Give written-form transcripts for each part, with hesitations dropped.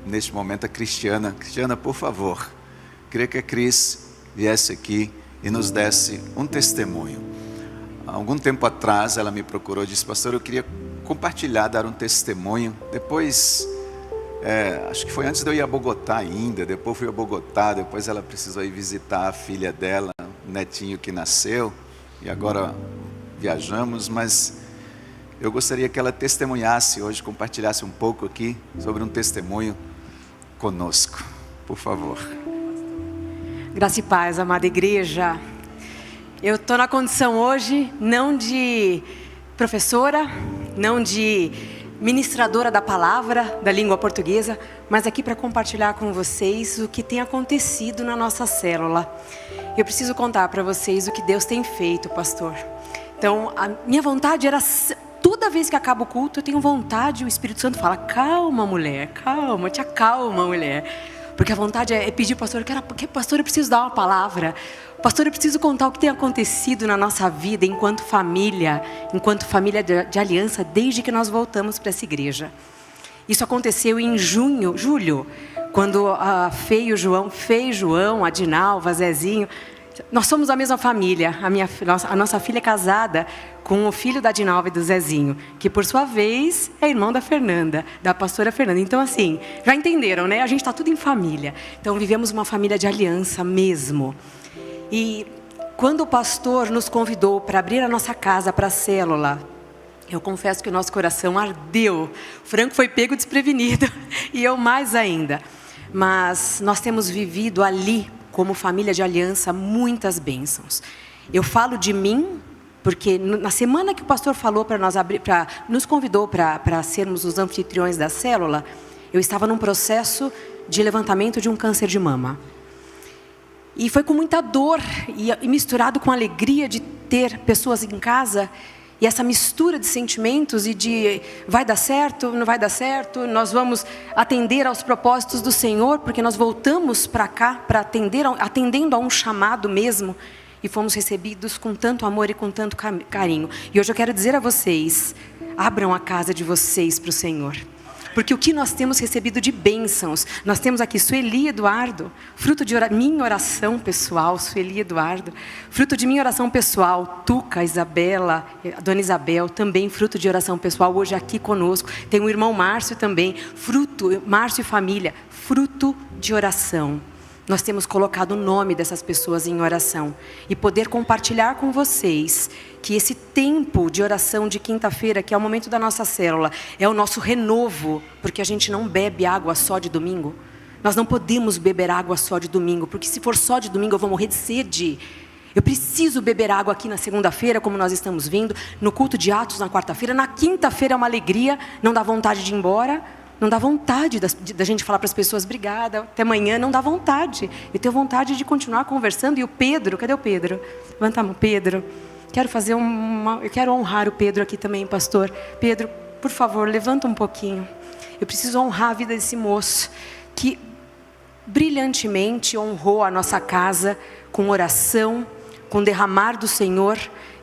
neste momento a Cristiana. Cristiana, por favor, queria que a Cris viesse aqui e nos desse um testemunho. Há algum tempo atrás ela me procurou e disse: pastor, eu queria compartilhar, dar um testemunho. Depois, acho que foi antes de eu ir a Bogotá ainda, depois fui a Bogotá, depois ela precisou ir visitar a filha dela, o netinho que nasceu, e agora viajamos, mas eu gostaria que ela testemunhasse hoje, compartilhasse um pouco aqui sobre um testemunho conosco, por favor. Graça e paz, amada igreja. Eu estou na condição hoje, não de professora, não de ministradora da palavra, da língua portuguesa, mas aqui para compartilhar com vocês o que tem acontecido na nossa célula. Eu preciso contar para vocês o que Deus tem feito, pastor. Então, a minha vontade era, toda vez que acaba o culto, eu tenho vontade, o Espírito Santo fala: calma, mulher, calma, te acalma, mulher. Porque a vontade é pedir, pastor, pastor, eu preciso dar uma palavra. Pastor, eu preciso contar o que tem acontecido na nossa vida enquanto família de aliança, desde que nós voltamos para essa igreja. Isso aconteceu em julho, quando a Fê e o João, a Dinalva, Zezinho, nós somos a mesma família. A nossa filha é casada com o filho da Dinalva e do Zezinho, que por sua vez é irmão da Fernanda, da pastora Fernanda. Então assim, já entenderam, né? A gente está tudo em família. Então vivemos uma família de aliança mesmo. E quando o pastor nos convidou para abrir a nossa casa para a célula, eu confesso que o nosso coração ardeu. O Franco foi pego desprevenido e eu mais ainda. Mas nós temos vivido ali, como família de aliança, muitas bênçãos. Eu falo de mim, porque na semana que o pastor falou para nós nos convidou para sermos os anfitriões da célula, eu estava num processo de levantamento de um câncer de mama. E foi com muita dor e misturado com alegria de ter pessoas em casa. E essa mistura de sentimentos e de vai dar certo, não vai dar certo, nós vamos atender aos propósitos do Senhor, porque nós voltamos para cá para atendendo a um chamado mesmo, e fomos recebidos com tanto amor e com tanto carinho. E hoje eu quero dizer a vocês: abram a casa de vocês para o Senhor. Porque o que nós temos recebido de bênçãos, nós temos aqui Sueli Eduardo, fruto de minha oração pessoal, Sueli Eduardo, fruto de minha oração pessoal, Tuca, Isabela, a dona Isabel, também fruto de oração pessoal, hoje aqui conosco. Tem o irmão Márcio também, Márcio e família, fruto de oração. Nós temos colocado o nome dessas pessoas em oração e poder compartilhar com vocês que esse tempo de oração de quinta-feira, que é o momento da nossa célula, é o nosso renovo, porque a gente não bebe água só de domingo. Nós não podemos beber água só de domingo, porque se for só de domingo eu vou morrer de sede. Eu preciso beber água aqui na segunda-feira, como nós estamos vindo, no culto de Atos na quarta-feira, na quinta-feira é uma alegria, não dá vontade de ir embora. Não dá vontade da gente falar para as pessoas: obrigada, até amanhã, não dá vontade. Eu tenho vontade de continuar conversando. E o Pedro, cadê o Pedro? Levanta a mão, Pedro. Eu quero honrar o Pedro aqui também, pastor. Pedro, por favor, levanta um pouquinho. Eu preciso honrar a vida desse moço que brilhantemente honrou a nossa casa com oração, com derramar do Senhor.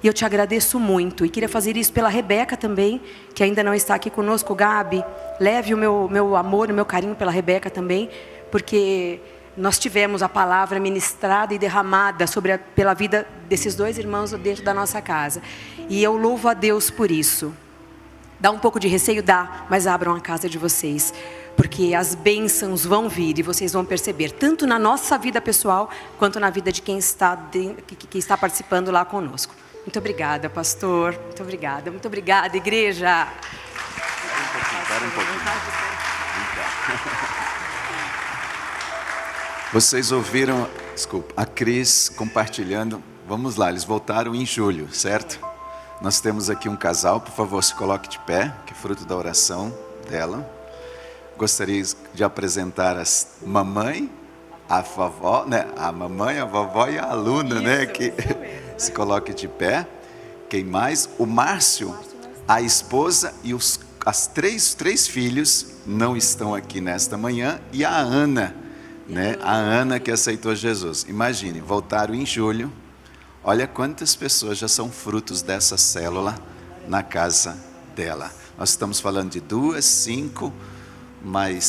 E eu te agradeço muito. E queria fazer isso pela Rebeca também, que ainda não está aqui conosco. Gabi, leve o meu amor, o meu carinho pela Rebeca também, porque nós tivemos a palavra ministrada e derramada pela vida desses dois irmãos dentro da nossa casa. E eu louvo a Deus por isso. Dá um pouco de receio? Dá, mas abram a casa de vocês, porque as bênçãos vão vir e vocês vão perceber, tanto na nossa vida pessoal, quanto na vida de quem está participando lá conosco. Muito obrigada, pastor. Muito obrigada, igreja. Vocês ouviram, a Cris compartilhando. Vamos lá, eles voltaram em julho, certo? Nós temos aqui um casal, por favor, se coloque de pé, que é fruto da oração dela. Gostaria de apresentar as mamãe, a vovó, né? A mamãe, a vovó e a aluna, isso, né? Que se coloque de pé. Quem mais? O Márcio, a esposa e os três filhos não estão aqui nesta manhã. E a Ana, né? A Ana que aceitou Jesus. Imagine, voltaram em julho. Olha quantas pessoas já são frutos dessa célula na casa dela. Nós estamos falando de 2, 5, mais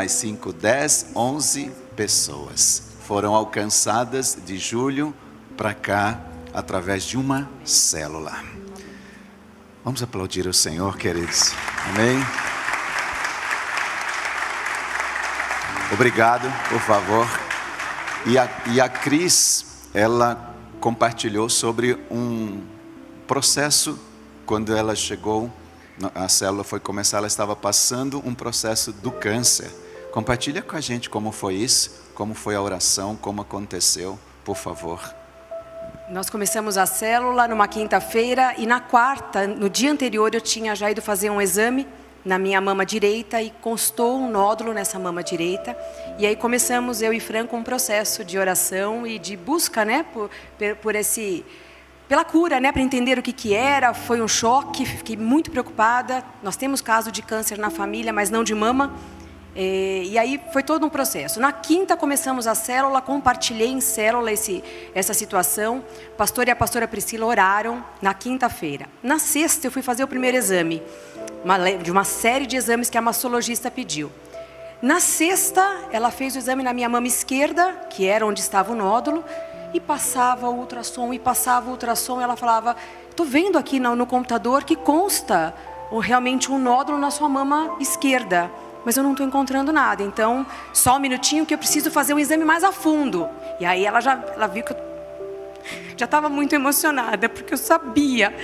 5, 10, 11 pessoas foram alcançadas de julho para cá, através de uma célula. Vamos aplaudir o Senhor, queridos. Amém? Obrigado, por favor. E a Cris, ela compartilhou sobre um processo. Quando ela chegou, a célula foi começar, ela estava passando um processo do câncer. Compartilha com a gente como foi isso, como foi a oração, como aconteceu, por favor. Nós começamos a célula numa quinta-feira e na quarta, no dia anterior, eu tinha já ido fazer um exame na minha mama direita e constou um nódulo nessa mama direita. E aí começamos, eu e Franco, um processo de oração e de busca, né, pela cura, né, para entender o que era. Foi um choque, fiquei muito preocupada. Nós temos caso de câncer na família, mas não de mama. E aí foi todo um processo. Na quinta começamos a célula, compartilhei em célula essa situação. O pastor e a pastora Priscila oraram na quinta-feira. Na sexta eu fui fazer o primeiro exame, de uma série de exames que a mastologista pediu. Na sexta ela fez o exame na minha mama esquerda, que era onde estava o nódulo, e passava o ultrassom, ela falava: "Estou vendo aqui no computador que consta realmente um nódulo na sua mama esquerda, mas eu não estou encontrando nada, então só um minutinho que eu preciso fazer um exame mais a fundo." E aí ela viu que eu já estava muito emocionada, porque eu sabia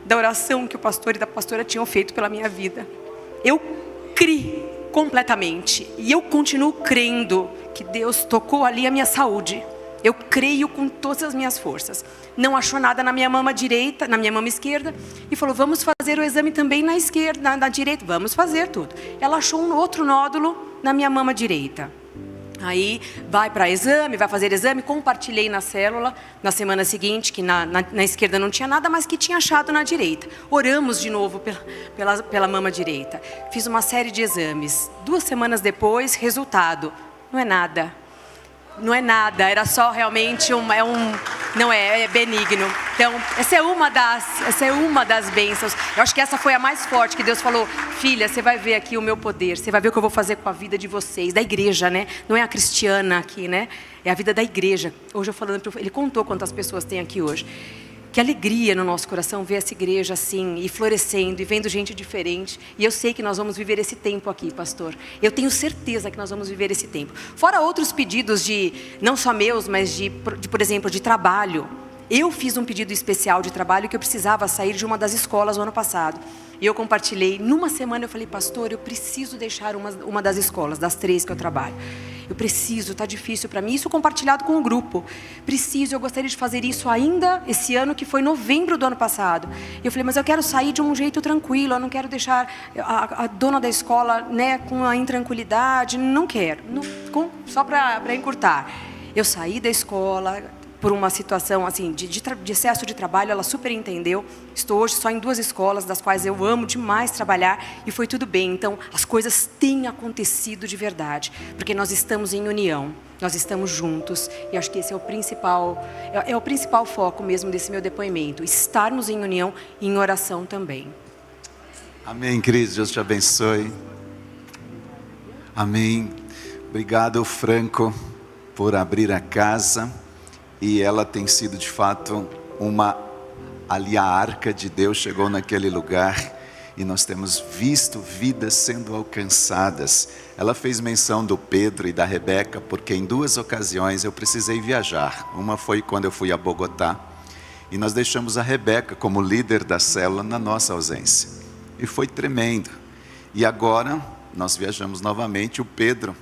da oração que o pastor e da pastora tinham feito pela minha vida. Eu criei completamente, e eu continuo crendo que Deus tocou ali a minha saúde. Eu creio com todas as minhas forças. Não achou nada na minha mama direita, na minha mama esquerda, e falou: "Vamos fazer o exame também na esquerda, na direita." Vamos fazer tudo. Ela achou um outro nódulo na minha mama direita. Aí vai para exame, vai fazer exame. Compartilhei na célula na semana seguinte que na esquerda não tinha nada, mas que tinha achado na direita. Oramos de novo pela mama direita. Fiz uma série de exames. 2 semanas depois, resultado: não é nada. Não é nada, era só realmente é benigno. Então, essa é uma das bênçãos. Eu acho que essa foi a mais forte, que Deus falou: "Filha, você vai ver aqui o meu poder, você vai ver o que eu vou fazer com a vida de vocês", da igreja, né? Não é a cristiana aqui, né? É a vida da igreja. Hoje eu falando, ele contou quantas pessoas tem aqui hoje. Que alegria no nosso coração ver essa igreja assim, e florescendo, e vendo gente diferente. E eu sei que nós vamos viver esse tempo aqui, pastor. Eu tenho certeza que nós vamos viver esse tempo. Fora outros pedidos não só meus, mas por exemplo, de trabalho. Eu fiz um pedido especial de trabalho que eu precisava sair de uma das escolas no ano passado. E eu compartilhei. Numa semana eu falei: "Pastor, eu preciso deixar uma das escolas, das 3 que eu trabalho. Eu preciso, está difícil para mim." Isso compartilhado com o grupo. Eu gostaria de fazer isso ainda esse ano, que foi novembro do ano passado. E eu falei: "Mas eu quero sair de um jeito tranquilo, eu não quero deixar a dona da escola, né, com a intranquilidade, não quero." Só para encurtar. Eu saí da escola por uma situação assim, de excesso de trabalho. Ela super entendeu. Estou hoje só em 2 escolas, das quais eu amo demais trabalhar, e foi tudo bem. Então, as coisas têm acontecido de verdade, porque nós estamos em união, nós estamos juntos, e acho que esse é o principal foco mesmo desse meu depoimento, estarmos em união e em oração também. Amém, Cris, Deus te abençoe. Amém. Obrigado, Franco, por abrir a casa. E ela tem sido de fato ali a arca de Deus chegou naquele lugar, e nós temos visto vidas sendo alcançadas. Ela fez menção do Pedro e da Rebeca, porque em 2 ocasiões eu precisei viajar. Uma foi quando eu fui a Bogotá, e nós deixamos a Rebeca como líder da célula na nossa ausência, e foi tremendo. E agora nós viajamos novamente, o Pedro,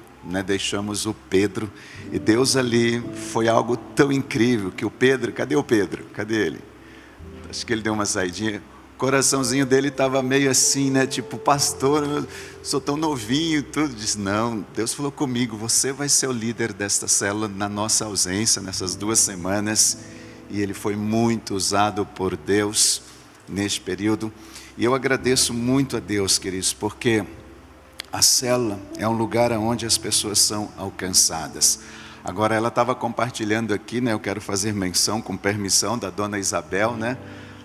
deixamos o Pedro, e Deus ali foi algo tão incrível que o Pedro, cadê o Pedro? Cadê ele? Acho que ele deu uma saidinha. O coraçãozinho dele estava meio assim, tipo: "Pastor, eu sou tão novinho e tudo." Disse: "Não, Deus falou comigo, você vai ser o líder desta célula na nossa ausência, nessas 2 semanas." E ele foi muito usado por Deus neste período. E eu agradeço muito a Deus, queridos, porque a célula é um lugar onde as pessoas são alcançadas. Agora, ela estava compartilhando aqui, eu quero fazer menção, com permissão da dona Isabel,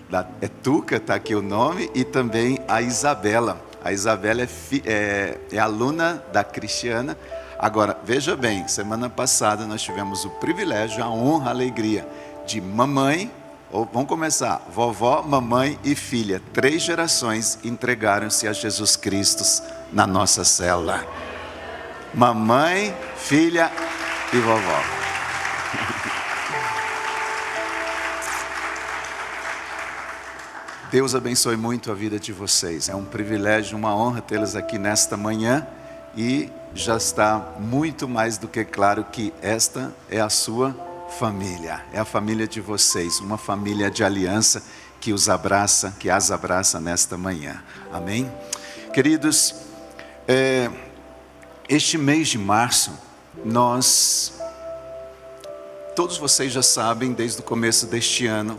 da Tuca, está aqui o nome, e também a Isabela. A Isabela é aluna da Cristiana. Agora, veja bem, semana passada nós tivemos o privilégio, a honra, a alegria de mamãe, vamos começar, vovó, mamãe e filha. 3 gerações entregaram-se a Jesus Cristo na nossa célula. Mamãe, filha e vovó. Deus abençoe muito a vida de vocês. É um privilégio, uma honra tê-los aqui nesta manhã. E já está muito mais do que claro que esta é a sua família. É a família de vocês. Uma família de aliança que os abraça, que as abraça nesta manhã. Amém? Queridos, este mês de março, todos vocês já sabem, desde o começo deste ano,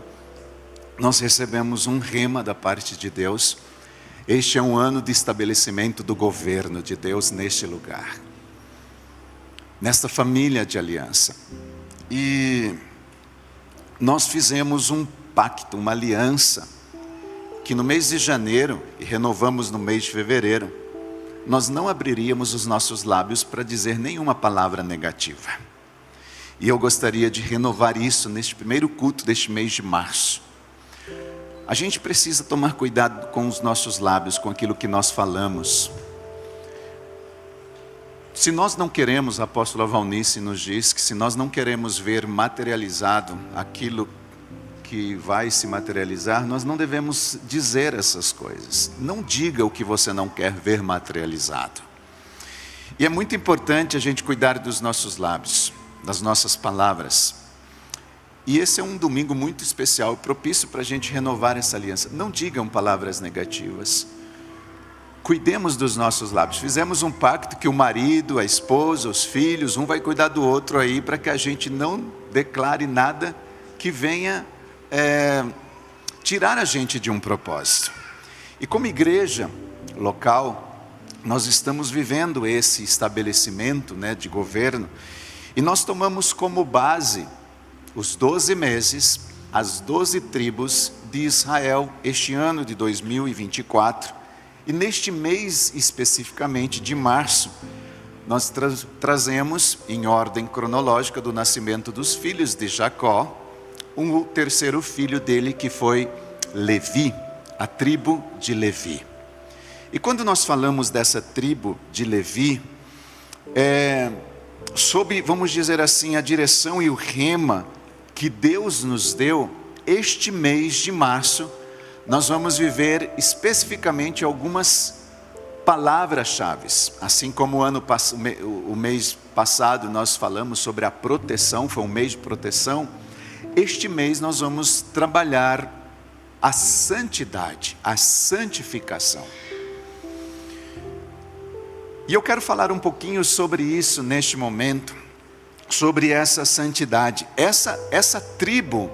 nós recebemos um rema da parte de Deus. Este é um ano de estabelecimento do governo de Deus neste lugar, nesta família de aliança. E nós fizemos um pacto, uma aliança, que no mês de janeiro, e renovamos no mês de fevereiro, nós não abriríamos os nossos lábios para dizer nenhuma palavra negativa. E eu gostaria de renovar isso neste primeiro culto deste mês de março. A gente precisa tomar cuidado com os nossos lábios, com aquilo que nós falamos. Se nós não queremos, a apóstola Valnice nos diz que se nós não queremos ver materializado aquilo que vai se materializar, nós não devemos dizer essas coisas. Não diga o que você não quer ver materializado. E é muito importante a gente cuidar dos nossos lábios, das nossas palavras. E esse é um domingo muito especial, propício para a gente renovar essa aliança. Não digam palavras negativas. Cuidemos dos nossos lábios. Fizemos um pacto que o marido, a esposa, os filhos, um vai cuidar do outro aí, para que a gente não declare nada que venha tirar a gente de um propósito. E como igreja local, nós estamos vivendo esse estabelecimento, de governo, e nós tomamos como base os 12 meses, as 12 tribos de Israel, este ano de 2024, e neste mês especificamente de março, nós trazemos, em ordem cronológica do nascimento dos filhos de Jacó, o terceiro filho dele, que foi Levi, a tribo de Levi. E quando nós falamos dessa tribo de Levi, sob, vamos dizer assim, a direção e o rema que Deus nos deu, este mês de março, nós vamos viver especificamente algumas palavras-chave. Assim como o mês passado nós falamos sobre a proteção, foi um mês de proteção, este mês nós vamos trabalhar a santidade, a santificação. E eu quero falar um pouquinho sobre isso neste momento, sobre essa santidade. Essa tribo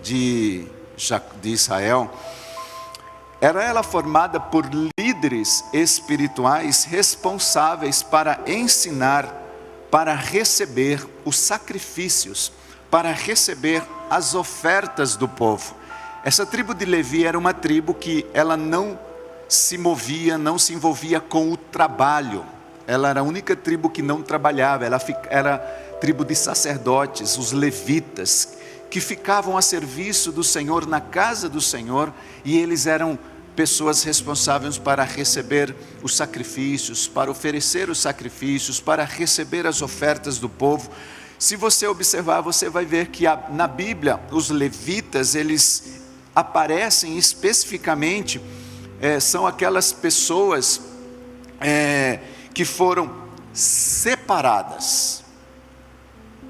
de Israel, era ela formada por líderes espirituais responsáveis para ensinar, para receber os sacrifícios, para receber as ofertas do povo. Essa tribo de Levi era uma tribo que ela não se movia, não se envolvia com o trabalho. Ela era a única tribo que não trabalhava, ela era tribo de sacerdotes, os levitas, que ficavam a serviço do Senhor, na casa do Senhor, e eles eram pessoas responsáveis para receber os sacrifícios, para oferecer os sacrifícios, para receber as ofertas do povo. Se você observar, você vai ver que na Bíblia, os levitas, eles aparecem especificamente, são aquelas pessoas que foram separadas.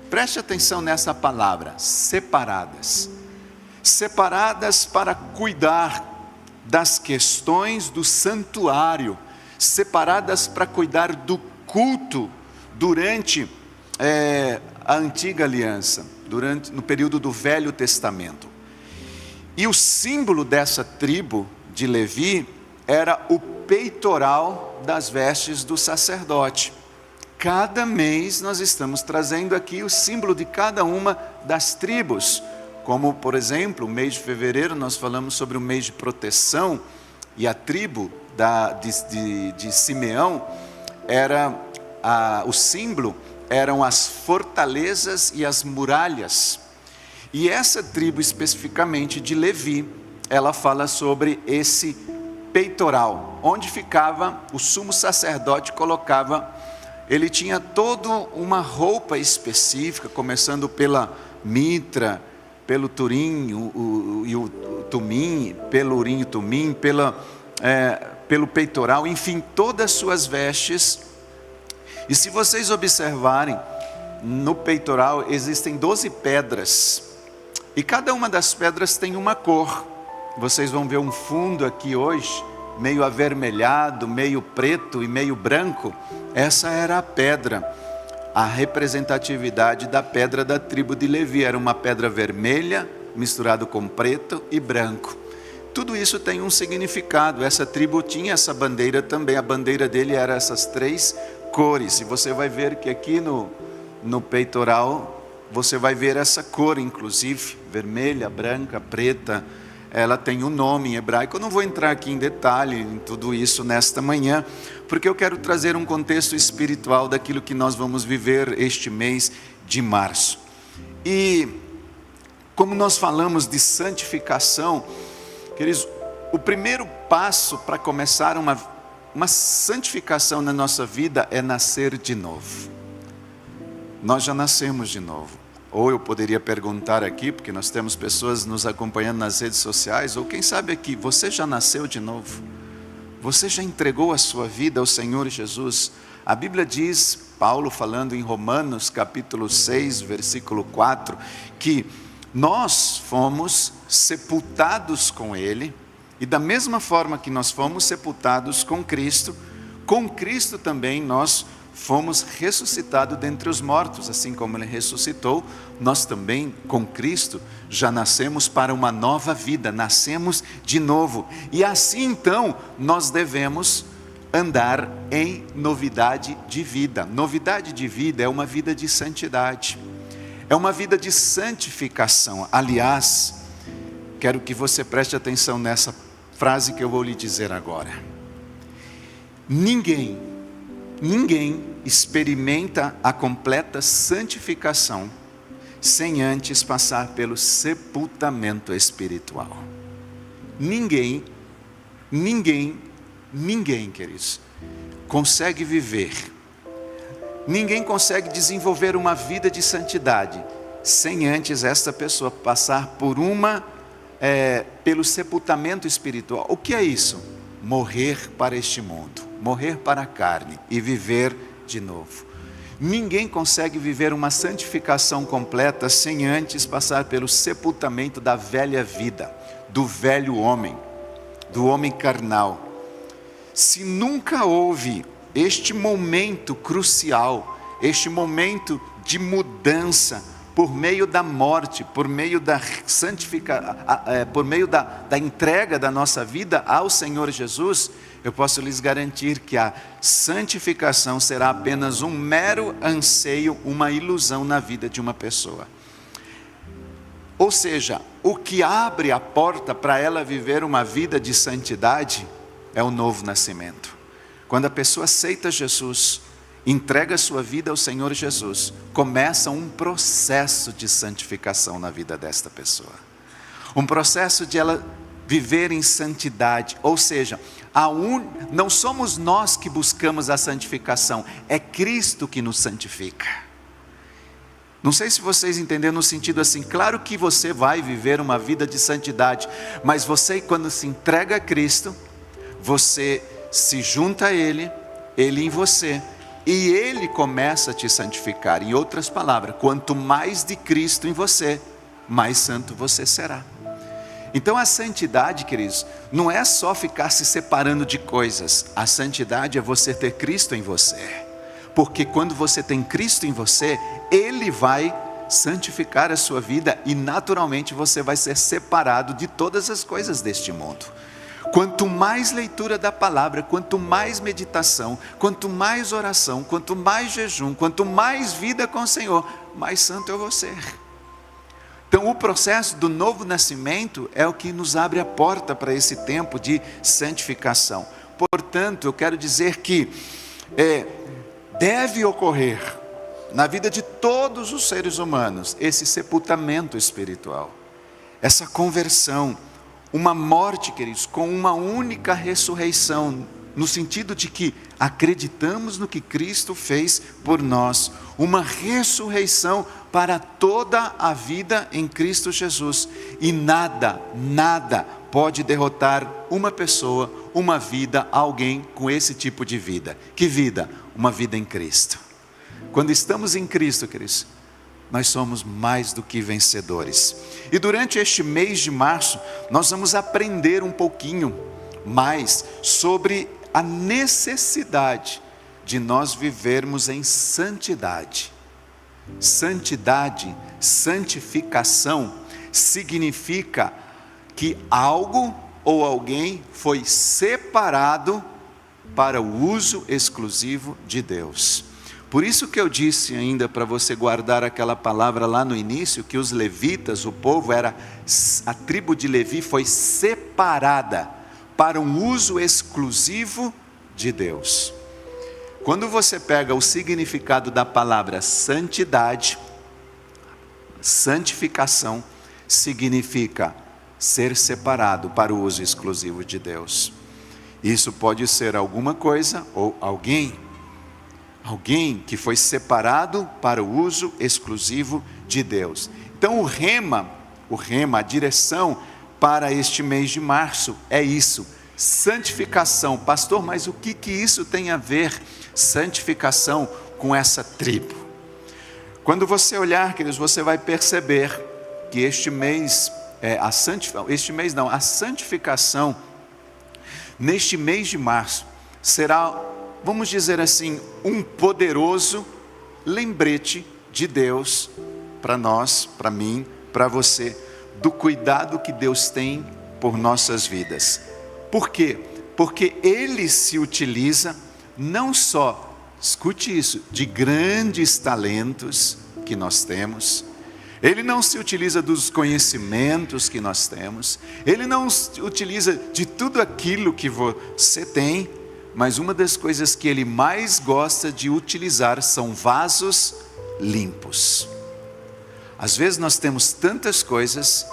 Preste atenção nessa palavra, separadas. Separadas para cuidar das questões do santuário, separadas para cuidar do culto durante a antiga aliança, no período do Velho Testamento. E o símbolo dessa tribo de Levi era o peitoral das vestes do sacerdote. Cada mês nós estamos trazendo aqui o símbolo de cada uma das tribos. Como, por exemplo, o mês de fevereiro nós falamos sobre o mês de proteção, e a tribo de Simeão era o símbolo, eram as fortalezas e as muralhas. E essa tribo especificamente de Levi, ela fala sobre esse peitoral, onde ficava o sumo sacerdote, colocava, ele tinha toda uma roupa específica, começando pela mitra, pelo turim e o tumim, pelo urim e tumim, pelo peitoral, enfim, todas as suas vestes. E se vocês observarem, no peitoral existem 12 pedras, e cada uma das pedras tem uma cor. Vocês vão ver um fundo aqui hoje, meio avermelhado, meio preto e meio branco. Essa era a pedra, a representatividade da pedra da tribo de Levi. Era uma pedra vermelha, misturado com preto e branco. Tudo isso tem um significado. Essa tribo tinha essa bandeira também. A bandeira dele era essas 3 cores. E você vai ver que aqui no peitoral, você vai ver essa cor, inclusive, vermelha, branca, preta. Ela tem um nome em hebraico. Eu não vou entrar aqui em detalhe em tudo isso nesta manhã, porque eu quero trazer um contexto espiritual daquilo que nós vamos viver este mês de março. E como nós falamos de santificação, queridos, o primeiro passo para começar uma santificação na nossa vida é nascer de novo. Nós já nascemos de novo. Ou eu poderia perguntar aqui, porque nós temos pessoas nos acompanhando nas redes sociais, ou quem sabe aqui, você já nasceu de novo? Você já entregou a sua vida ao Senhor Jesus? A Bíblia diz, Paulo falando em Romanos capítulo 6, versículo 4, que nós fomos sepultados com Ele, e da mesma forma que nós fomos sepultados com Cristo também nós fomos ressuscitados dentre os mortos. Assim como Ele ressuscitou, nós também com Cristo já nascemos para uma nova vida, nascemos de novo. E assim então nós devemos andar em novidade de vida. Novidade de vida é uma vida de santidade, é uma vida de santificação. Aliás, quero que você preste atenção nessa frase que eu vou lhe dizer agora. Ninguém experimenta a completa santificação sem antes passar pelo sepultamento espiritual. Ninguém, queridos, consegue viver, ninguém consegue desenvolver uma vida de santidade sem antes esta pessoa passar por pelo sepultamento espiritual. O que é isso? Morrer para este mundo, morrer para a carne e viver de novo. Ninguém consegue viver uma santificação completa sem antes passar pelo sepultamento da velha vida, do velho homem, do homem carnal. Se nunca houve este momento crucial, este momento de mudança, por meio da morte, por meio da por meio da entrega da nossa vida ao Senhor Jesus, eu posso lhes garantir que a santificação será apenas um mero anseio, uma ilusão na vida de uma pessoa. Ou seja, o que abre a porta para ela viver uma vida de santidade é o novo nascimento. Quando a pessoa aceita Jesus, entrega a sua vida ao Senhor Jesus, começa um processo de santificação na vida desta pessoa. Um processo de ela viver em santidade, ou seja, não somos nós que buscamos a santificação, é Cristo que nos santifica. Não sei se vocês entenderam no sentido assim, claro que você vai viver uma vida de santidade, mas você, quando se entrega a Cristo, você se junta a Ele em você, e Ele começa a te santificar. Em outras palavras, quanto mais de Cristo em você, mais santo você será. Então a santidade, queridos, não é só ficar se separando de coisas. A santidade é você ter Cristo em você. Porque quando você tem Cristo em você, Ele vai santificar a sua vida e naturalmente você vai ser separado de todas as coisas deste mundo. Quanto mais leitura da palavra, quanto mais meditação, quanto mais oração, quanto mais jejum, quanto mais vida com o Senhor, mais santo eu vou ser. Então o processo do novo nascimento é o que nos abre a porta para esse tempo de santificação. Portanto, eu quero dizer que deve ocorrer na vida de todos os seres humanos esse sepultamento espiritual, essa conversão, uma morte, queridos, com uma única ressurreição, no sentido de que acreditamos no que Cristo fez por nós, uma ressurreição para toda a vida em Cristo Jesus, e nada pode derrotar uma pessoa, uma vida, alguém com esse tipo de vida. Que vida? Uma vida em Cristo. Quando estamos em Cristo, queridos, nós somos mais do que vencedores. E durante este mês de março, nós vamos aprender um pouquinho mais sobre a necessidade de nós vivermos em santidade. Santidade, santificação, significa que algo ou alguém foi separado para o uso exclusivo de Deus. Por isso que eu disse ainda para você guardar aquela palavra lá no início, que os levitas, o povo a tribo de Levi foi separada para um uso exclusivo de Deus. Quando você pega o significado da palavra santidade, santificação, significa ser separado para o uso exclusivo de Deus. Isso pode ser alguma coisa ou alguém que foi separado para o uso exclusivo de Deus. Então o rema, a direção para este mês de março é isso, santificação. Pastor, mas o que isso tem a ver, santificação, com essa tribo? Quando você olhar, queridos, você vai perceber que a santificação, neste mês de março, será, vamos dizer assim, um poderoso lembrete de Deus para nós, para mim, para você, do cuidado que Deus tem por nossas vidas. Por quê? Porque Ele se utiliza não só, escute isso, de grandes talentos que nós temos. Ele não se utiliza dos conhecimentos que nós temos. Ele não se utiliza de tudo aquilo que você tem. Mas uma das coisas que Ele mais gosta de utilizar são vasos limpos. Às vezes nós temos tantas coisas,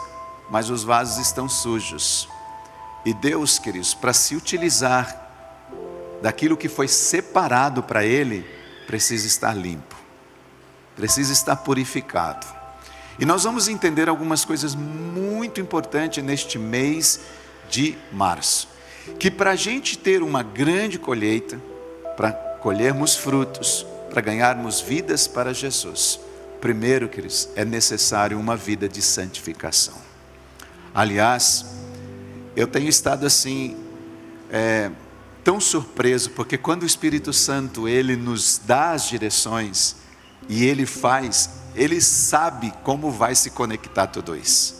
mas os vasos estão sujos. E Deus, queridos, para se utilizar daquilo que foi separado para Ele, precisa estar limpo, precisa estar purificado. E nós vamos entender algumas coisas muito importantes neste mês de março. Que para a gente ter uma grande colheita, para colhermos frutos, para ganharmos vidas para Jesus, primeiro, queridos, é necessário uma vida de santificação. Aliás, eu tenho estado assim, tão surpreso, porque quando o Espírito Santo, Ele nos dá as direções, e Ele faz, Ele sabe como vai se conectar tudo isso.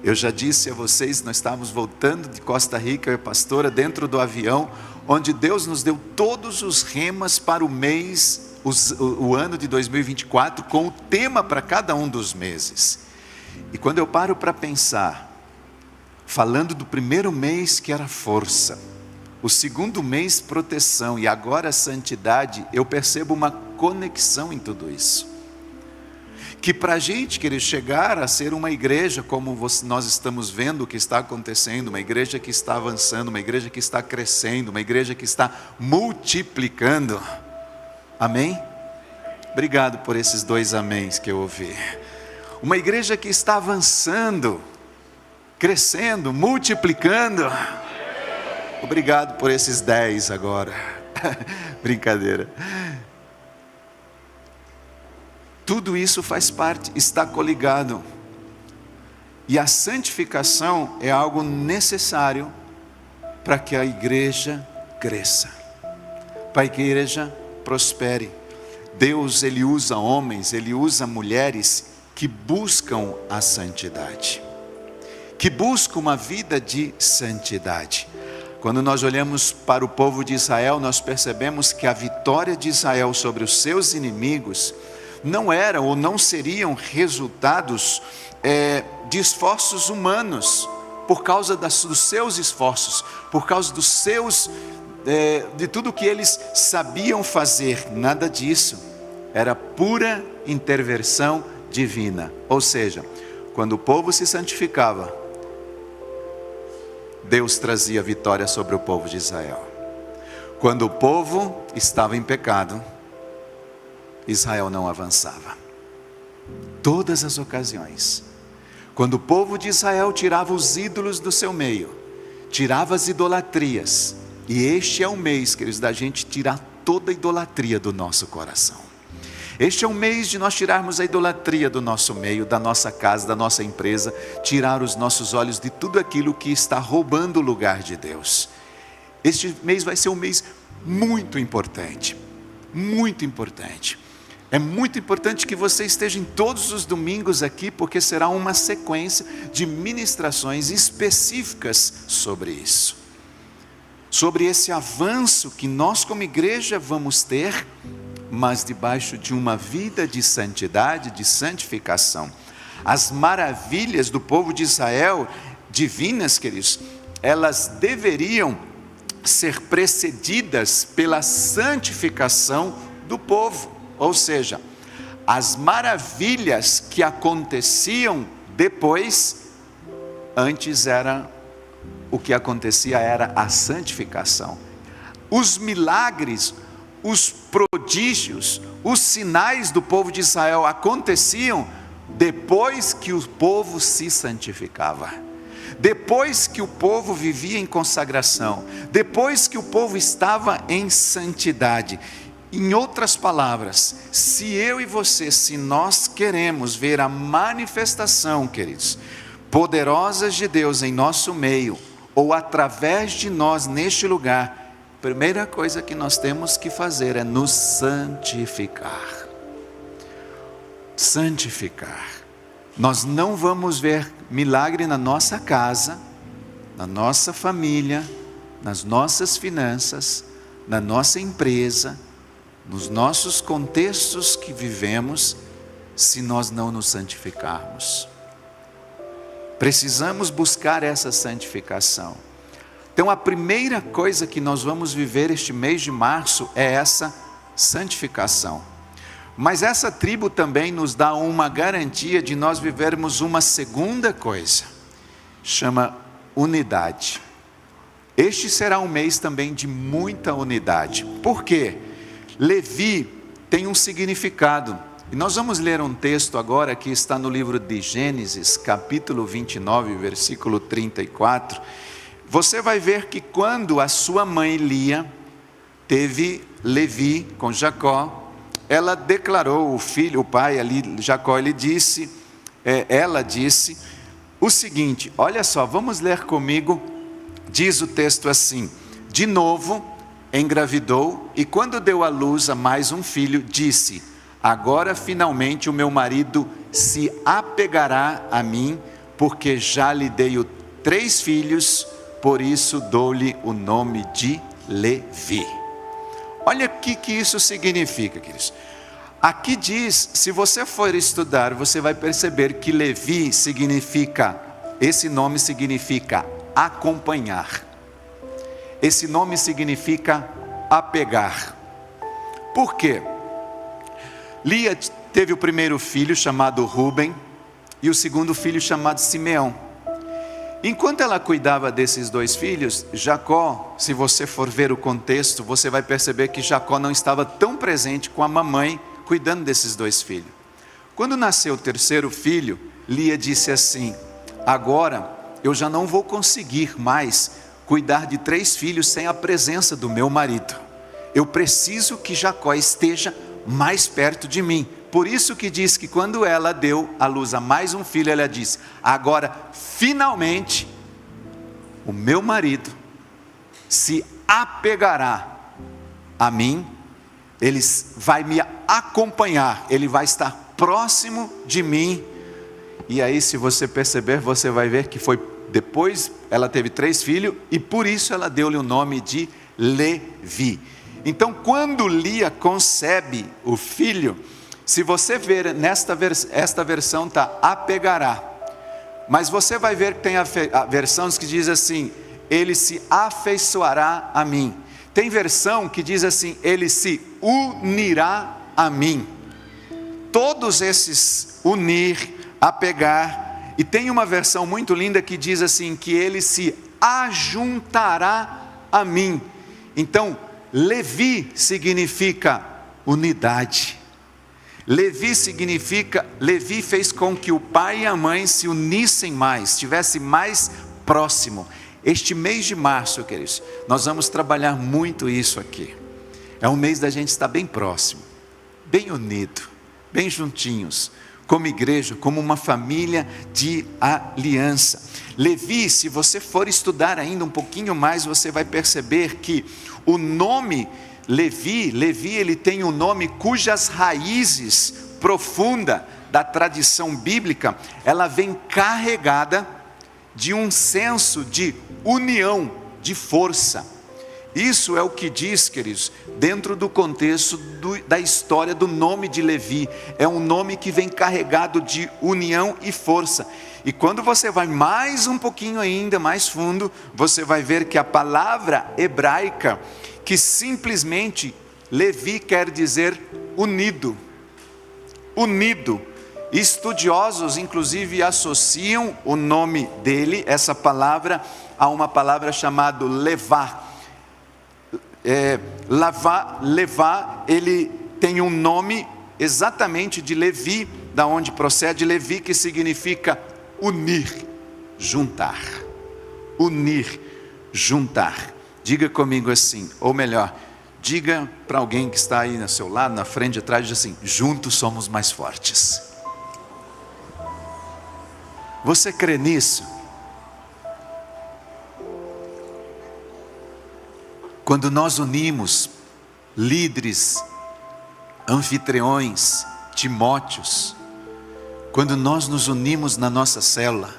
Eu já disse a vocês, nós estávamos voltando de Costa Rica, eu e a pastora, dentro do avião, onde Deus nos deu todos os remas para o mês, o ano de 2024, com o tema para cada um dos meses. E quando eu paro para pensar, falando do primeiro mês que era força, o segundo mês proteção e agora santidade, eu percebo uma conexão em tudo isso. Que para a gente querer chegar a ser uma igreja como nós estamos vendo o que está acontecendo, uma igreja que está avançando, uma igreja que está crescendo, uma igreja que está multiplicando. Amém? Obrigado por esses 2 améns que eu ouvi. Uma igreja que está avançando, crescendo, multiplicando. Obrigado por esses 10 agora. Brincadeira. Tudo isso faz parte, está coligado. E a santificação é algo necessário para que a igreja cresça, para que a igreja prospere. Deus, Ele usa homens, Ele usa mulheres que buscam a santidade, que buscam uma vida de santidade. Quando nós olhamos para o povo de Israel, nós percebemos que a vitória de Israel sobre os seus inimigos não eram ou não seriam resultados de esforços humanos, por causa dos seus esforços, por causa dos seus de tudo que eles sabiam fazer, nada disso. Era pura intervenção divina. Ou seja, quando o povo se santificava, Deus trazia vitória sobre o povo de Israel. Quando o povo estava em pecado, Israel não avançava. Todas as ocasiões. Quando o povo de Israel tirava os ídolos do seu meio, tirava as idolatrias, e este é o mês, queridos, da gente tirar toda a idolatria do nosso coração. Este é o mês de nós tirarmos a idolatria do nosso meio, da nossa casa, da nossa empresa, tirar os nossos olhos de tudo aquilo que está roubando o lugar de Deus. Este mês vai ser um mês muito importante, muito importante. É muito importante que você esteja em todos os domingos aqui, porque será uma sequência de ministrações específicas sobre isso. Sobre esse avanço que nós como igreja vamos ter, mas debaixo de uma vida de santidade, de santificação. As maravilhas do povo de Israel, divinas, queridos, elas deveriam ser precedidas pela santificação do povo. Ou seja, as maravilhas que aconteciam depois, antes o que acontecia era a santificação. Os milagres, os prodígios, os sinais do povo de Israel aconteciam depois que o povo se santificava, depois que o povo vivia em consagração, depois que o povo estava em santidade. Em outras palavras, se eu e você, se nós queremos ver a manifestação, queridos, poderosas de Deus em nosso meio, ou através de nós neste lugar, primeira coisa que nós temos que fazer é nos santificar. Santificar. Nós não vamos ver milagre na nossa casa, na nossa família, nas nossas finanças, na nossa empresa, nos nossos contextos que vivemos, se nós não nos santificarmos. Precisamos buscar essa santificação. Então a primeira coisa que nós vamos viver este mês de março é essa santificação. Mas essa tribo também nos dá uma garantia de nós vivermos uma segunda coisa, chama unidade. Este será um mês também de muita unidade. Por quê? Levi tem um significado. E nós vamos ler um texto agora que está no livro de Gênesis, capítulo 29, versículo 34. Você vai ver que quando a sua mãe Lia teve Levi com Jacó, ela declarou o pai ali, Jacó, ela disse o seguinte, olha só, vamos ler comigo, diz o texto assim: de novo engravidou e quando deu à luz a mais um filho, disse: agora finalmente o meu marido se apegará a mim, porque já lhe dei 3 filhos, por isso dou-lhe o nome de Levi. Olha o que isso significa, queridos. Aqui diz, se você for estudar, você vai perceber que Levi esse nome significa acompanhar. Esse nome significa apegar. Por quê? Lia teve o primeiro filho chamado Ruben e o segundo filho chamado Simeão. Enquanto ela cuidava desses 2 filhos, Jacó, se você for ver o contexto, você vai perceber que Jacó não estava tão presente com a mamãe cuidando desses 2 filhos. Quando nasceu o terceiro filho, Lia disse assim: agora eu já não vou conseguir mais cuidar de 3 filhos sem a presença do meu marido. Eu preciso que Jacó esteja mais perto de mim. Por isso que diz que quando ela deu à luz a mais um filho, ela disse: agora finalmente o meu marido se apegará a mim, ele vai me acompanhar, ele vai estar próximo de mim. E aí, se você perceber, você vai ver que foi depois, ela teve 3 filhos e por isso ela deu-lhe o nome de Levi. Então quando Lia concebe o filho, se você ver esta versão está apegará, mas você vai ver que tem versões que diz assim: ele se afeiçoará a mim. Tem versão que diz assim: ele se unirá a mim. Todos esses unir, apegar. E tem uma versão muito linda que diz assim, que ele se ajuntará a mim. Então, Levi significa unidade. Levi fez com que o pai e a mãe se unissem mais, estivessem mais próximo. Este mês de março, queridos, nós vamos trabalhar muito isso aqui. É um mês da gente estar bem próximo, bem unido, bem juntinhos, como igreja, como uma família de aliança. Levi, se você for estudar ainda um pouquinho mais, você vai perceber que o nome Levi, ele tem um nome cujas raízes profunda da tradição bíblica, ela vem carregada de um senso de união, de força. Isso é o que diz, queridos, dentro do contexto da história do nome de Levi. É um nome que vem carregado de união e força. E quando você vai mais um pouquinho ainda, mais fundo, você vai ver que a palavra hebraica, que simplesmente Levi quer dizer unido. Unido. Estudiosos, inclusive, associam o nome dele, essa palavra, a uma palavra chamada levá. Levá, ele tem um nome exatamente de Levi, da onde procede Levi, que significa unir, juntar. Unir, juntar. Diga comigo assim, ou melhor, diga para alguém que está aí no seu lado, na frente, atrás, diz assim: juntos somos mais fortes. Você crê nisso? Quando nós unimos líderes, anfitriões, Timóteos, quando nós nos unimos na nossa célula,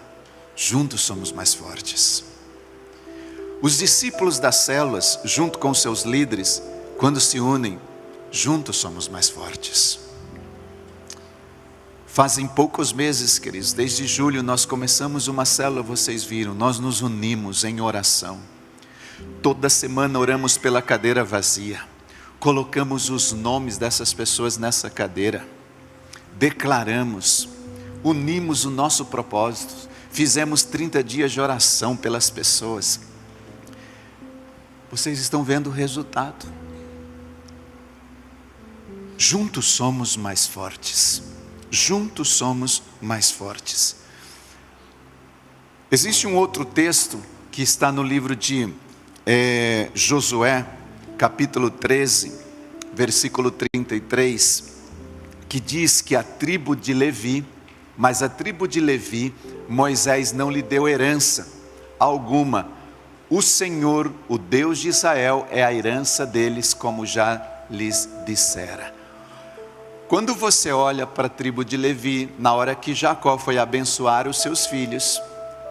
juntos somos mais fortes. Os discípulos das células, junto com seus líderes, quando se unem, juntos somos mais fortes. Fazem poucos meses, queridos, desde julho nós começamos uma célula, vocês viram, nós nos unimos em oração. Toda semana oramos pela cadeira vazia, colocamos os nomes dessas pessoas nessa cadeira, declaramos, unimos o nosso propósito, fizemos 30 dias de oração pelas pessoas. Vocês estão vendo o resultado. Juntos somos mais fortes. Juntos somos mais fortes. Existe um outro texto que está no livro de Josué, capítulo 13, versículo 33, que diz que a tribo de Levi, mas a tribo de Levi, Moisés não lhe deu herança alguma. O Senhor, o Deus de Israel, é a herança deles, como já lhes dissera. Quando você olha para a tribo de Levi, na hora que Jacó foi abençoar os seus filhos,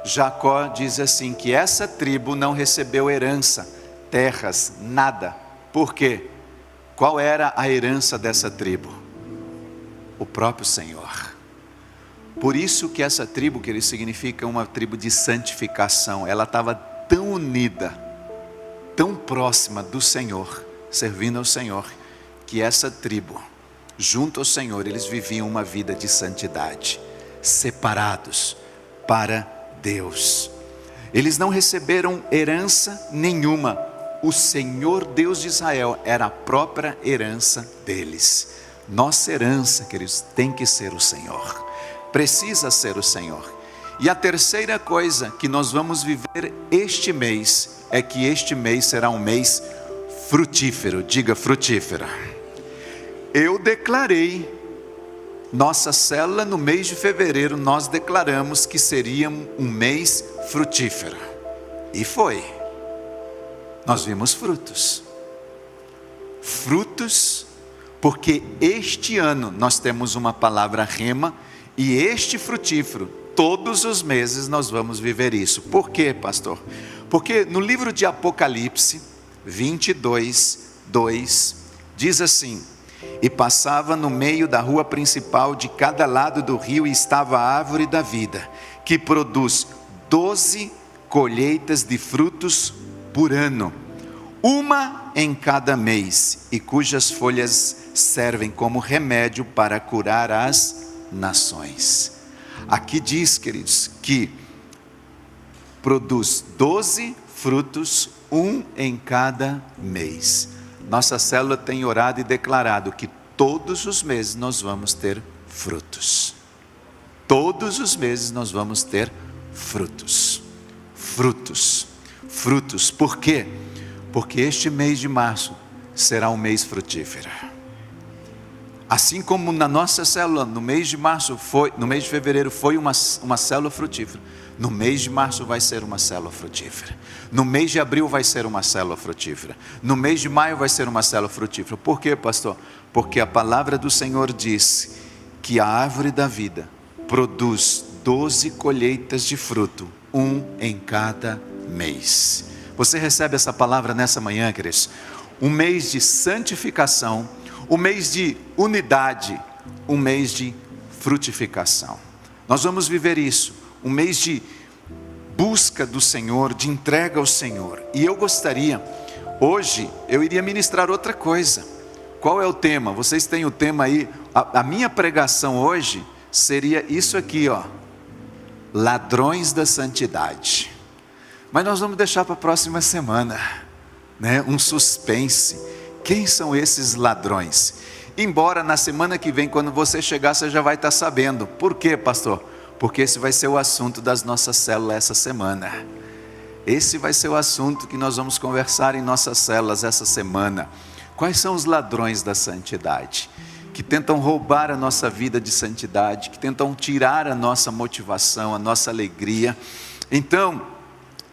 Jacó diz assim, que essa tribo não recebeu herança, terras, nada. Por quê? Qual era a herança dessa tribo? O próprio Senhor. Por isso que essa tribo, que ele significa uma tribo de santificação, ela estava tão unida, tão próxima do Senhor, servindo ao Senhor, que essa tribo, junto ao Senhor, eles viviam uma vida de santidade, separados para Deus. Eles não receberam herança nenhuma. O Senhor Deus de Israel era a própria herança deles. Nossa herança, queridos, tem que ser o Senhor. Precisa ser o Senhor. E a terceira coisa que nós vamos viver este mês, é que este mês será um mês frutífero. Diga frutífero. Eu declarei, nossa célula no mês de fevereiro, nós declaramos que seria um mês frutífero. E foi. Nós vimos frutos. Frutos, porque este ano nós temos uma palavra rema, e este frutífero, todos os meses nós vamos viver isso. Por quê, pastor? Porque no livro de Apocalipse 22, 2, diz assim: e passava no meio da rua principal, de cada lado do rio, e estava a árvore da vida, que produz 12 colheitas de frutos por ano, uma em cada mês, e cujas folhas servem como remédio para curar as nações. Aqui diz, queridos, que produz 12 frutos, um em cada mês. Nossa célula tem orado e declarado que todos os meses nós vamos ter frutos. Todos os meses nós vamos ter frutos. Frutos. Frutos. Por quê? Porque este mês de março será um mês frutífero. Assim como na nossa célula, no mês de março no mês de fevereiro foi uma célula frutífera. No mês de março vai ser uma célula frutífera. No mês de abril vai ser uma célula frutífera. No mês de maio vai ser uma célula frutífera. Por quê, pastor? Porque a palavra do Senhor diz que a árvore da vida produz 12 colheitas de fruto, um em cada mês. Você recebe essa palavra nessa manhã, queridos? Um mês de santificação, um mês de unidade, um mês de frutificação. Nós vamos viver isso, um mês de busca do Senhor, de entrega ao Senhor. E eu gostaria, hoje, eu iria ministrar outra coisa. Qual é o tema? Vocês têm o tema aí. A minha pregação hoje seria isso aqui, ó. Ladrões da santidade. Mas nós vamos deixar para a próxima semana, né? Um suspense. Quem são esses ladrões? Embora na semana que vem, quando você chegar, você já vai estar sabendo. Por quê, pastor? Porque esse vai ser o assunto das nossas células essa semana. Esse vai ser o assunto que nós vamos conversar em nossas células essa semana. Quais são os ladrões da santidade? Que tentam roubar a nossa vida de santidade, que tentam tirar a nossa motivação, a nossa alegria. Então,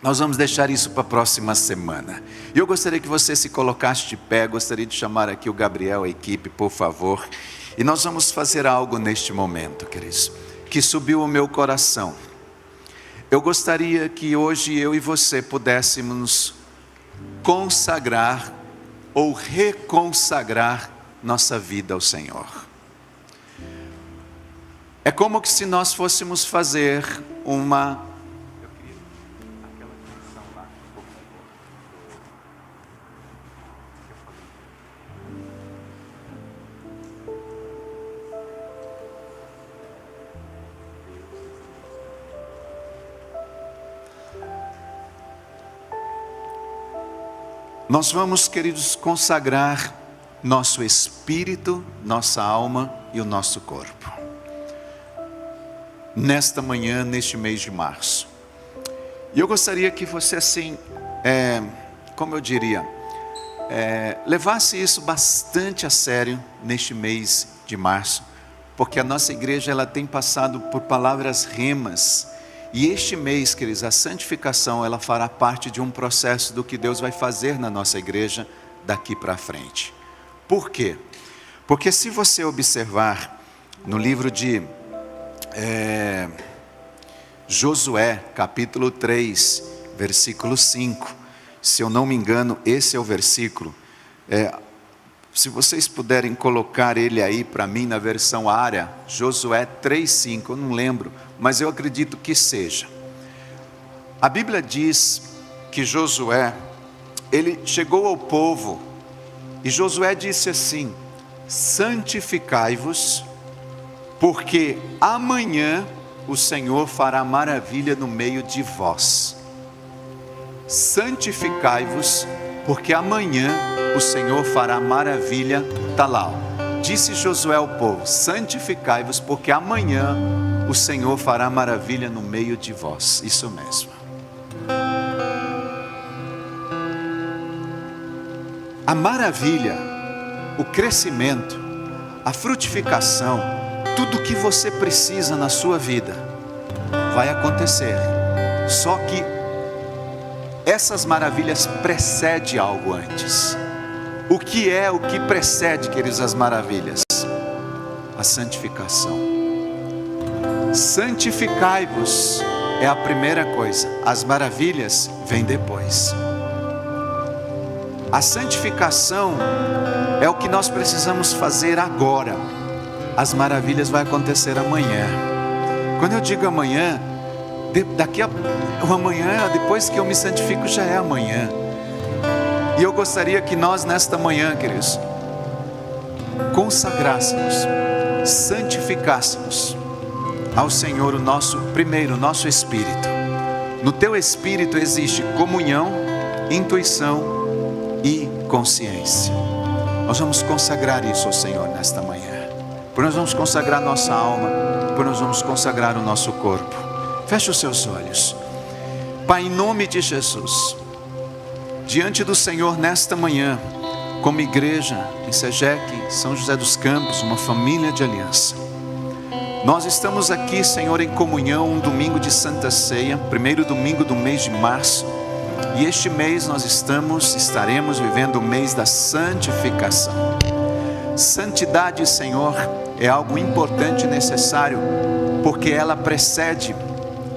nós vamos deixar isso para a próxima semana. E eu gostaria que você se colocasse de pé, gostaria de chamar aqui o Gabriel, a equipe, por favor. E nós vamos fazer algo neste momento, queridos, que subiu ao meu coração. Eu gostaria que hoje eu e você pudéssemos consagrar ou reconsagrar nossa vida ao Senhor. É como que se nós fôssemos fazer uma... Nós vamos, queridos, consagrar nosso espírito, nossa alma e o nosso corpo. Nesta manhã, neste mês de março. E eu gostaria que você assim, como eu diria, levasse isso bastante a sério neste mês de março. Porque a nossa igreja ela tem passado por palavras remas. E este mês, queridos, a santificação, ela fará parte de um processo do que Deus vai fazer na nossa igreja daqui para frente. Por quê? Porque se você observar no livro de Josué, capítulo 3, versículo 5, se eu não me engano, esse é o versículo. Se vocês puderem colocar ele aí para mim na versão área, Josué 3:5, eu não lembro, mas eu acredito que seja. A Bíblia diz que Josué, ele chegou ao povo, e Josué disse assim: santificai-vos, porque amanhã o Senhor fará maravilha no meio de vós. Santificai-vos, porque amanhã o Senhor fará maravilha, está lá. Disse Josué ao povo: santificai-vos, porque amanhã o Senhor fará maravilha no meio de vós. Isso mesmo. A maravilha, o crescimento, a frutificação, tudo que você precisa na sua vida vai acontecer. Só que essas maravilhas precedem algo antes. O que precede, queridos, as maravilhas? A santificação. Santificai-vos é a primeira coisa. As maravilhas vêm depois. A santificação é o que nós precisamos fazer agora. As maravilhas vão acontecer amanhã. Quando eu digo amanhã, o amanhã, depois que eu me santifico, já é amanhã. E eu gostaria que nós nesta manhã, queridos, consagrássemos, santificássemos ao Senhor o nosso espírito. No teu espírito existe comunhão, intuição e consciência. Nós vamos consagrar isso ao Senhor nesta manhã. Por nós vamos consagrar nossa alma, por nós vamos consagrar o nosso corpo. Feche os seus olhos. Pai, em nome de Jesus, diante do Senhor nesta manhã, como igreja em Sejeque, São José dos Campos, uma família de aliança, nós estamos aqui, Senhor, em comunhão, um domingo de Santa Ceia, primeiro domingo do mês de março, e este mês nós estaremos vivendo o mês da santificação. Santidade, Senhor, é algo importante e necessário, porque ela precede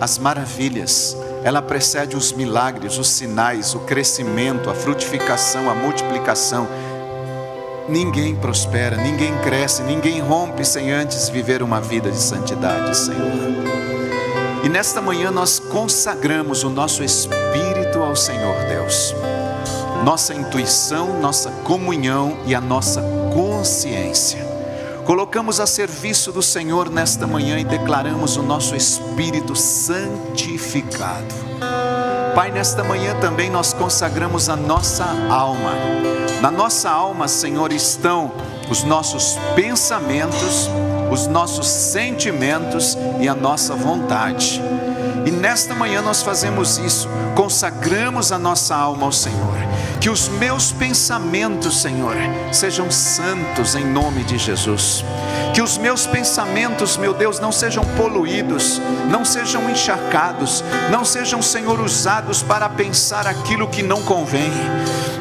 as maravilhas, ela precede os milagres, os sinais, o crescimento, a frutificação, a multiplicação. Ninguém prospera, ninguém cresce, ninguém rompe sem antes viver uma vida de santidade, Senhor. E nesta manhã nós consagramos o nosso espírito ao Senhor Deus, nossa intuição, nossa comunhão e a nossa consciência. Colocamos a serviço do Senhor nesta manhã e declaramos o nosso espírito santificado. Pai, nesta manhã também nós consagramos a nossa alma. Na nossa alma, Senhor, estão os nossos pensamentos, os nossos sentimentos e a nossa vontade. E nesta manhã nós fazemos isso, consagramos a nossa alma ao Senhor. Que os meus pensamentos, Senhor, sejam santos em nome de Jesus. Que os meus pensamentos, meu Deus, não sejam poluídos, não sejam encharcados, não sejam, Senhor, usados para pensar aquilo que não convém.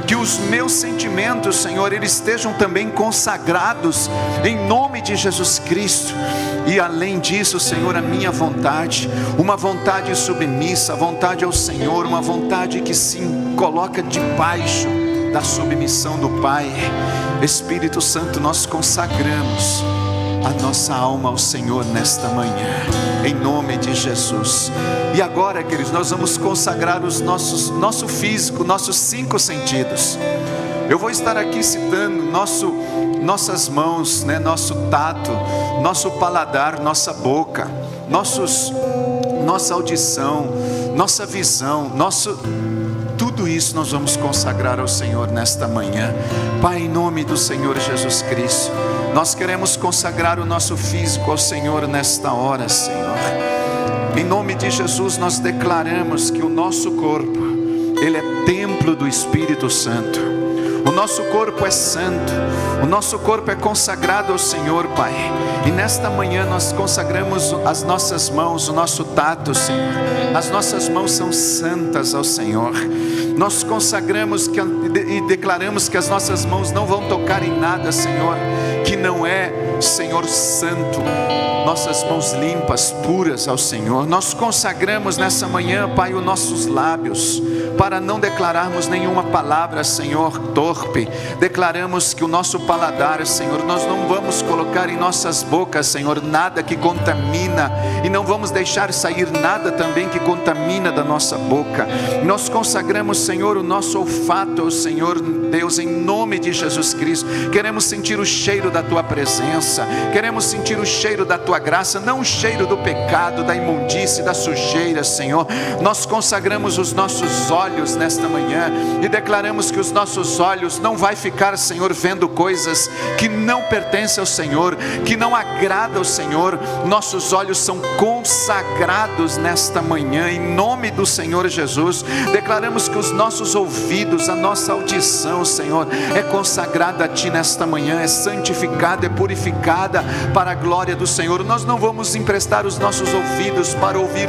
Que os meus sentimentos, Senhor, eles estejam também consagrados em nome de Jesus Cristo. E além disso, Senhor, a minha vontade, uma vontade submissa, a vontade ao Senhor, uma vontade que se coloca debaixo da submissão do Pai. Espírito Santo, nós consagramos a nossa alma ao Senhor nesta manhã, em nome de Jesus. E agora, queridos, nós vamos consagrar nosso físico, nossos 5 sentidos. Eu vou estar aqui citando nossas mãos, né, nosso tato, nosso paladar, nossa boca, nossa audição, nossa visão, tudo isso nós vamos consagrar ao Senhor nesta manhã. Pai, em nome do Senhor Jesus Cristo, nós queremos consagrar o nosso físico ao Senhor nesta hora, Senhor. Em nome de Jesus nós declaramos que o nosso corpo, ele é templo do Espírito Santo. O nosso corpo é santo, o nosso corpo é consagrado ao Senhor, Pai. E nesta manhã nós consagramos as nossas mãos, o nosso tato, Senhor. As nossas mãos são santas ao Senhor. Nós consagramos e declaramos que as nossas mãos não vão tocar em nada, Senhor, que não é, Senhor, santo. Nossas mãos limpas, puras ao Senhor. Nós consagramos nessa manhã, Pai, os nossos lábios, para não declararmos nenhuma palavra, Senhor, torpe. Declaramos que o nosso paladar, Senhor, nós não vamos colocar em nossas bocas, Senhor, nada que contamina, e não vamos deixar sair nada também que contamina da nossa boca. Nós consagramos, Senhor, o nosso olfato ao Senhor Deus, em nome de Jesus Cristo. Queremos sentir o cheiro da Tua presença, queremos sentir o cheiro da Tua graça, não o cheiro do pecado, da imundície, da sujeira, Senhor. Nós consagramos os nossos olhos nesta manhã e declaramos que os nossos olhos não vai ficar, Senhor, vendo coisas que não pertencem ao Senhor, que não agrada ao Senhor. Nossos olhos são consagrados nesta manhã, em nome do Senhor Jesus. Declaramos que os nossos ouvidos, a nossa audição, Senhor, é consagrada a Ti nesta manhã, é santificada, é purificada para a glória do Senhor. Nós não vamos emprestar os nossos ouvidos para ouvir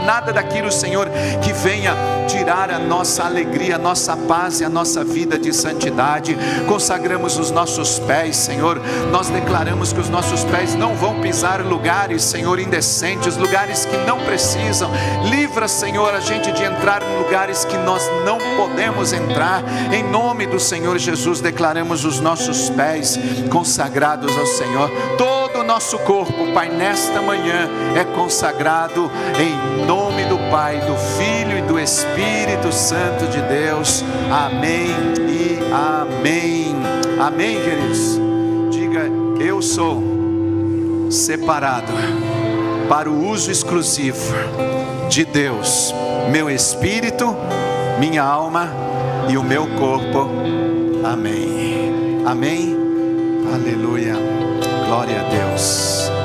nada daquilo, Senhor, que venha tirar a nossa alegria, a nossa paz e a nossa vida de santidade. Consagramos os nossos pés, Senhor. Nós declaramos que os nossos pés não vão pisar lugares, Senhor, indecentes, lugares que não precisam. Livra, Senhor, a gente de entrar em lugares que nós não podemos entrar. Em nome do Senhor Jesus, declaramos os nossos pés consagrados ao Senhor. Todo o nosso corpo, Pai, nesta manhã é consagrado em nome do Pai, do Filho e do Espírito Santo de Deus. Amém e amém. Amém, queridos. Diga: eu sou separado para o uso exclusivo de Deus, meu espírito, minha alma e o meu corpo. Amém. Amém. Aleluia. Glória a Deus.